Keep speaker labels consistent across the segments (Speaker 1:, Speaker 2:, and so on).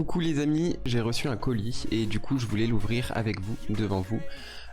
Speaker 1: Coucou les amis, j'ai reçu un colis et du coup je voulais l'ouvrir avec vous, devant vous.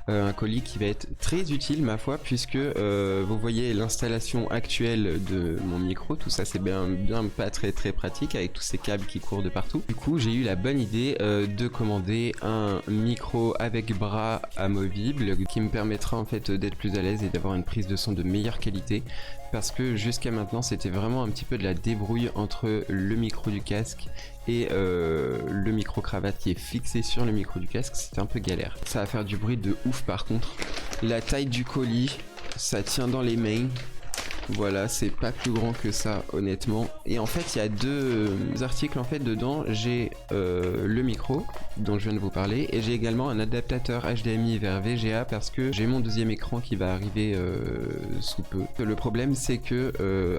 Speaker 1: Un colis qui va être très utile ma foi puisque vous voyez l'installation actuelle de mon micro, tout ça c'est bien pas très pratique avec tous ces câbles qui courent de partout. Du coup j'ai eu la bonne idée de commander un micro avec bras amovible qui me permettra en fait d'être plus à l'aise et d'avoir une prise de son de meilleure qualité, parce que jusqu'à maintenant c'était vraiment un petit peu de la débrouille entre le micro du casque et le micro cravate qui est fixé sur le micro du casque. C'était un peu galère, ça va faire du bruit de ouf. Par contre la taille du colis, ça tient dans les mains, voilà, c'est pas plus grand que ça honnêtement. Et en fait il y a deux articles en fait dedans. J'ai le micro dont je viens de vous parler et j'ai également un adaptateur HDMI vers VGA parce que j'ai mon deuxième écran qui va arriver sous peu. Le problème c'est que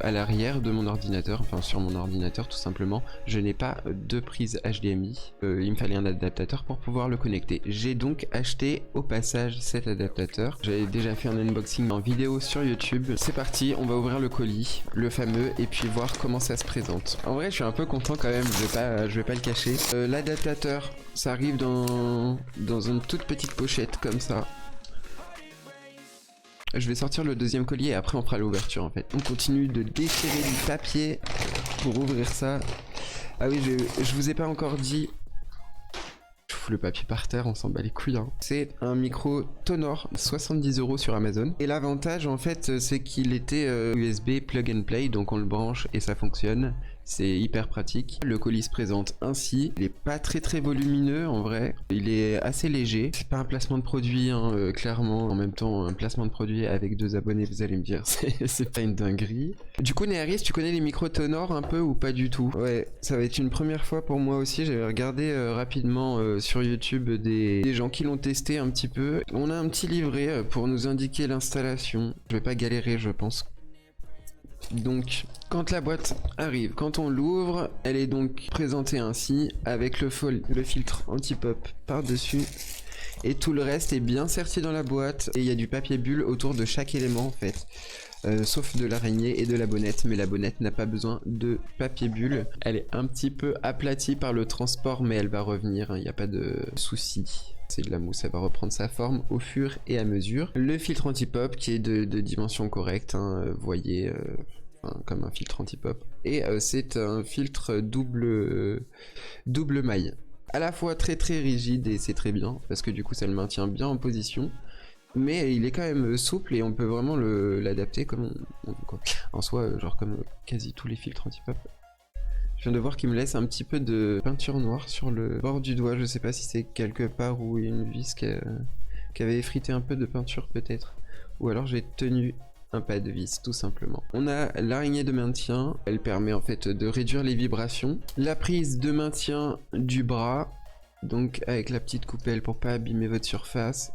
Speaker 1: à l'arrière de mon ordinateur, enfin sur mon ordinateur tout simplement, je n'ai pas de prise HDMI. Il me fallait un adaptateur pour pouvoir le connecter. J'ai donc acheté au passage cet adaptateur. J'avais déjà fait un unboxing en vidéo sur YouTube. C'est parti, on va ouvrir le colis, le fameux, et puis voir comment ça se présente. En vrai je suis un peu content quand même, je vais pas le cacher. L'adaptateur, ça arrive dans une toute petite pochette comme ça. Je vais sortir le deuxième colis et après on fera l'ouverture en fait. On continue de déchirer du papier pour ouvrir ça. Ah oui, je vous ai pas encore dit. Je fous le papier par terre, on s'en bat les couilles hein. C'est un micro Tonor, 70 € sur Amazon. Et l'avantage en fait c'est qu'il était USB plug and play, donc on le branche et ça fonctionne. C'est hyper pratique. Le colis se présente ainsi. Il est pas très volumineux en vrai. Il est assez léger. C'est pas un placement de produit hein, clairement. En même temps un placement de produit avec 2 abonnés, vous allez me dire c'est pas une dinguerie. Du coup Néaris, tu connais les micros Tonor un peu ou pas du tout? Ouais, ça va être une première fois pour moi aussi. J'avais regardé rapidement sur YouTube des gens qui l'ont testé un petit peu. On a un petit livret pour nous indiquer l'installation. Je vais pas galérer je pense. Donc quand la boîte arrive, quand on l'ouvre, elle est donc présentée ainsi avec le filtre anti-pop par dessus et tout le reste est bien serti dans la boîte et il y a du papier bulle autour de chaque élément en fait. Sauf de l'araignée et de la bonnette, mais la bonnette n'a pas besoin de papier bulle. Elle est un petit peu aplatie par le transport mais elle va revenir, il n'y a pas de souci. C'est de la mousse, elle va reprendre sa forme au fur et à mesure. Le filtre anti-pop qui est de dimension correcte, hein, voyez, comme un filtre anti-pop. Et c'est un filtre double maille. À la fois très rigide et c'est très bien, parce que du coup ça le maintient bien en position. Mais il est quand même souple et on peut vraiment l'adapter comme on veut quoi. En soi, genre comme quasi tous les filtres anti-pop. Je viens de voir qu'il me laisse un petit peu de peinture noire sur le bord du doigt. Je sais pas si c'est quelque part où il y a une vis qui avait effrité un peu de peinture peut-être. Ou alors j'ai tenu un pas de vis tout simplement. On a l'araignée de maintien. Elle permet en fait de réduire les vibrations. La prise de maintien du bras. Donc avec la petite coupelle pour pas abîmer votre surface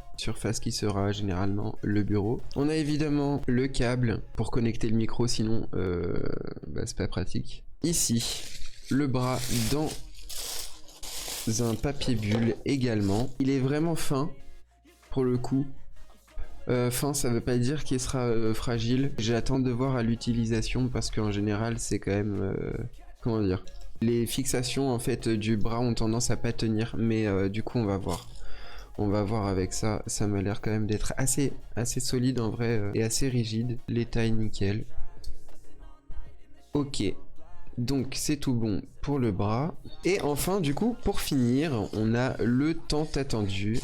Speaker 1: qui sera généralement le bureau. On a évidemment le câble pour connecter le micro, sinon c'est pas pratique. Ici, le bras dans un papier bulle également. Il est vraiment fin pour le coup. Fin, ça veut pas dire qu'il sera fragile. J'attends de voir à l'utilisation parce qu'en général c'est quand même comment dire, les fixations en fait du bras ont tendance à pas tenir, mais du coup on va voir avec ça. Ça m'a l'air quand même d'être assez solide en vrai et assez rigide. Les tailles nickel. Ok, donc c'est tout bon pour le bras. Et enfin du coup pour finir on a le tant attendu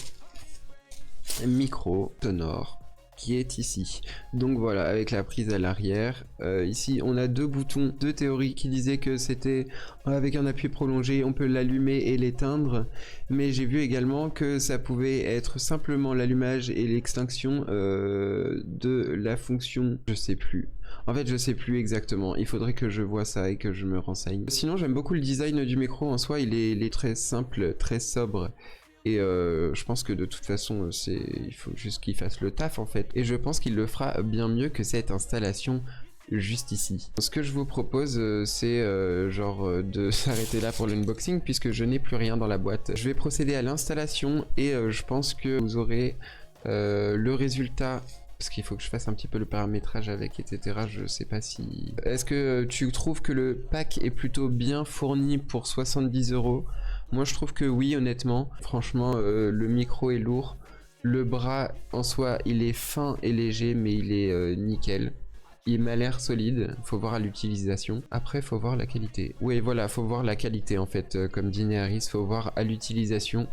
Speaker 1: micro Tonor qui est ici. Donc voilà, avec la prise à l'arrière. Ici on a deux boutons de théorie qui disaient que c'était avec un appui prolongé on peut l'allumer et l'éteindre, mais j'ai vu également que ça pouvait être simplement l'allumage et l'extinction de la fonction, je sais plus. En fait je sais plus exactement, il faudrait que je vois ça et que je me renseigne. Sinon j'aime beaucoup le design du micro en soi, il est très simple, très sobre. Et je pense que de toute façon il faut juste qu'il fasse le taf en fait. Et je pense qu'il le fera bien mieux que cette installation juste ici. Ce que je vous propose c'est de s'arrêter là pour l'unboxing puisque je n'ai plus rien dans la boîte. Je vais procéder à l'installation et je pense que vous aurez le résultat. Parce qu'il faut que je fasse un petit peu le paramétrage avec, etc. Je sais pas si... Est-ce que tu trouves que le pack est plutôt bien fourni pour 70 €? Moi je trouve que oui, honnêtement, franchement, le micro est lourd. Le bras en soi, il est fin et léger, mais il est nickel. Il m'a l'air solide, faut voir à l'utilisation. Après, faut voir la qualité. Oui, voilà, faut voir la qualité en fait, comme dit Néaris, faut voir à l'utilisation.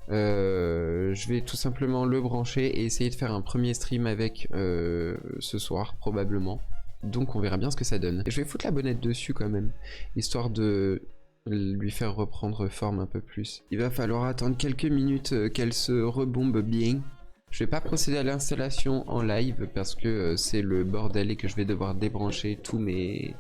Speaker 1: Je vais tout simplement le brancher et essayer de faire un premier stream avec ce soir, probablement. Donc on verra bien ce que ça donne. Et je vais foutre la bonnette dessus quand même, histoire de lui faire reprendre forme un peu plus. Il va falloir attendre quelques minutes qu'elle se rebombe bien. Je vais pas procéder à l'installation en live parce que c'est le bordel et que je vais devoir débrancher tous mes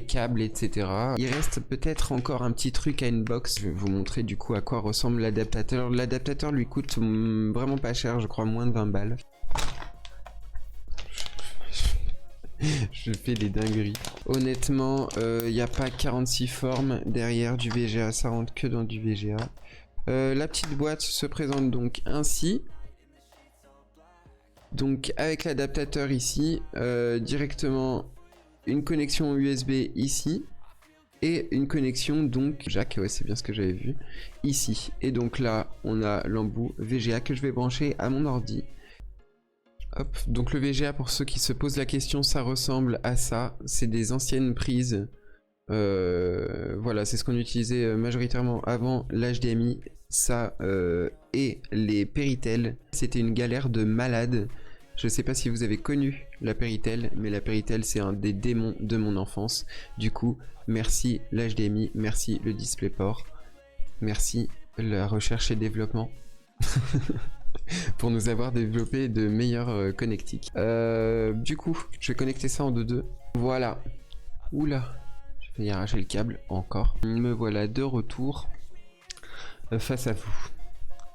Speaker 1: câbles, etc. Il reste peut-être encore un petit truc à inbox. Je vais vous montrer du coup à quoi ressemble l'adaptateur. L'adaptateur lui coûte vraiment pas cher, je crois moins de 20 balles. Je fais des dingueries. Honnêtement, il n'y a pas 46 formes derrière du VGA, ça rentre que dans du VGA. La petite boîte se présente donc ainsi. Donc avec l'adaptateur ici, directement une connexion USB ici. Et une connexion donc jack, ouais c'est bien ce que j'avais vu, ici. Et donc là on a l'embout VGA que je vais brancher à mon ordi. Hop, donc le VGA, pour ceux qui se posent la question, ça ressemble à ça. C'est des anciennes prises. Voilà, c'est ce qu'on utilisait majoritairement avant l'HDMI. Ça et les Péritel. C'était une galère de malade. Je sais pas si vous avez connu la Péritel, mais la Péritel c'est un des démons de mon enfance. Du coup, merci l'HDMI, merci le DisplayPort, merci la recherche et développement. Pour nous avoir développé de meilleurs connectiques. Du coup, je vais connecter ça en 2-2. Voilà. Oula, j'ai failli arracher le câble encore. Me voilà de retour face à vous.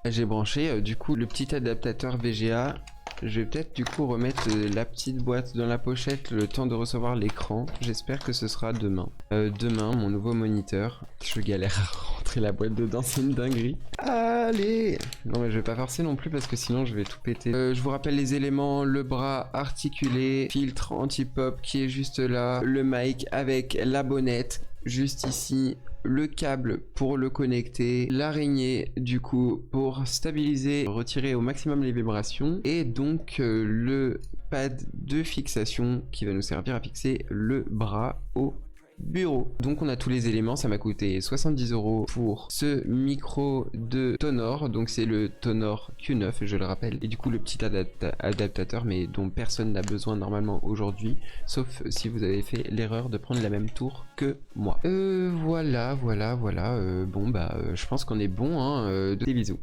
Speaker 1: J'ai branché du coup le petit adaptateur VGA. Je vais peut-être du coup remettre la petite boîte dans la pochette le temps de recevoir l'écran. J'espère que ce sera demain. Demain, mon nouveau moniteur. Je galère à rentrer la boîte dedans, c'est une dinguerie. Allez! Non mais je vais pas forcer non plus parce que sinon je vais tout péter. Je vous rappelle les éléments, le bras articulé, filtre anti-pop qui est juste là, le mic avec la bonnette juste ici, le câble pour le connecter, l'araignée du coup pour stabiliser, retirer au maximum les vibrations et donc le pad de fixation qui va nous servir à fixer le bras au bureau. Donc on a tous les éléments, ça m'a coûté 70 € pour ce micro de Tonor, donc c'est le Tonor Q9 je le rappelle, et du coup le petit adaptateur mais dont personne n'a besoin normalement aujourd'hui, sauf si vous avez fait l'erreur de prendre la même tour que moi. Voilà, bon bah je pense qu'on est bon, hein, des bisous.